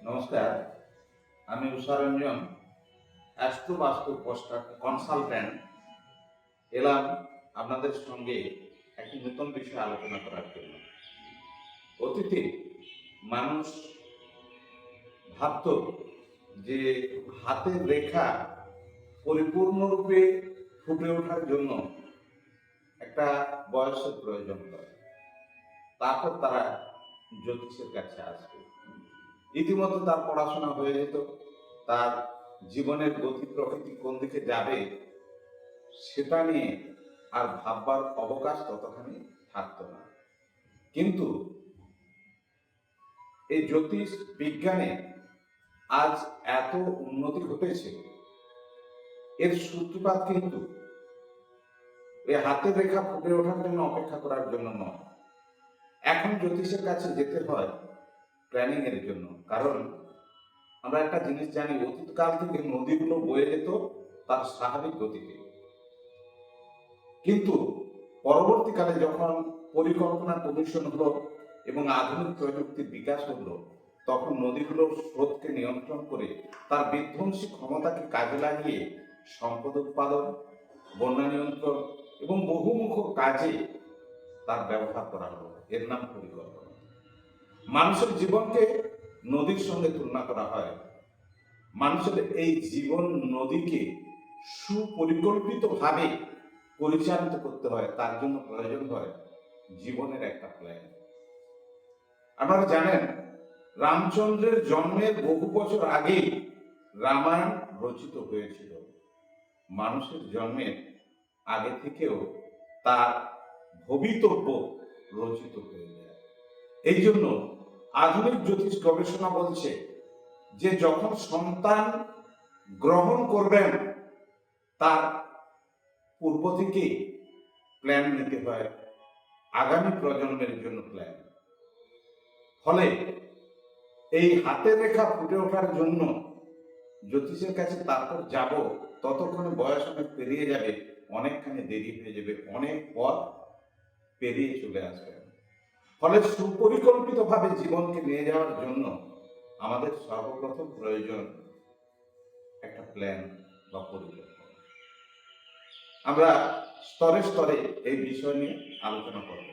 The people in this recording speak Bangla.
নমস্কার, আমি উষারঞ্জন, অ্যাস্ট্রো বাস্তু কনসালট্যান্ট। এলাম আপনাদের সঙ্গে একটি নতুন বিষয়ে আলোচনা করার জন্য। অতীতে মানুষ ভাবত যে হাতের রেখা পরিপূর্ণরূপে ফুটে ওঠার জন্য একটা বয়সের প্রয়োজন হয়, তারপর তারা জ্যোতিষের কাছে আসবে। ইতিমধ্যে তার পড়াশোনা হয়ে যেত, তার জীবনের গতি প্রকৃতি কোন দিকে যাবে সেটা নিয়ে আর ভাববার অবকাশ ততখানি থাকতো না। কিন্তু এই জ্যোতিষ বিজ্ঞানে আজ এত উন্নতি ঘটেছে, এর সূত্রপাত কিন্তু এই হাতের রেখা ফুটে ওঠার জন্য অপেক্ষা করার জন্য নয়। এখন জ্যোতিষের কাছে যেতে হয় প্ল্যানিং এর জন্য। কারণ আমরা একটা জিনিস জানি, অতীতকাল থেকে নদীগুলো বয়ে যেত তার স্বাভাবিক গতিতে, কিন্তু পরবর্তীকালে যখন পরিকল্পনা কমিশন হলো এবং আধুনিক প্রযুক্তির বিকাশ হলো, তখন নদীগুলোর স্রোতকে নিয়ন্ত্রণ করে তার বিধ্বংসী ক্ষমতাকে কাজে লাগিয়ে সম্পদ উৎপাদন, বন্যা নিয়ন্ত্রণ এবং বহুমুখ কাজে তার ব্যবহার করা হলো। এর নাম পরিকল্পনা। মানুষের জীবনকে নদীর সঙ্গে তুলনা করা হয়। মানুষের এই জীবন নদীকে সুপরিকল্পিতভাবে পরিচালিত করতে হয়, তার জন্য প্রয়োজন হয় জীবনের একটা প্ল্যান। আপনারা জানেন, রামচন্দ্রের জন্মের বহু বছর আগে রামায়ণ রচিত হয়েছিল। মানুষের জন্মের আগে থেকেও তার ভবিতব্য রচিত হয়ে যায়। এই জন্য আধুনিক জ্যোতিষ গবেষণা বলছে যে যখন সন্তান গ্রহণ করবেন তার পূর্ব থেকে প্ল্যান নিতে হয়, আগামী প্রজন্মের জন্য প্ল্যান। ফলে এই হাতের রেখা ফুটে ওঠার জন্য জ্যোতিষের কাছে তারপর যাব, ততক্ষণে বয়স অনেক পেরিয়ে যাবে, অনেকখানি দেরি হয়ে যাবে, অনেক পথ পেরিয়ে চলে আসবে। ফলে সুপরিকল্পিতভাবে জীবনকে নিয়ে যাওয়ার জন্য আমাদের সর্বপ্রথম প্রয়োজন একটা প্ল্যান বা পরিকল্পনা। আমরা স্তরে স্তরে এই বিষয় নিয়ে আলোচনা করব।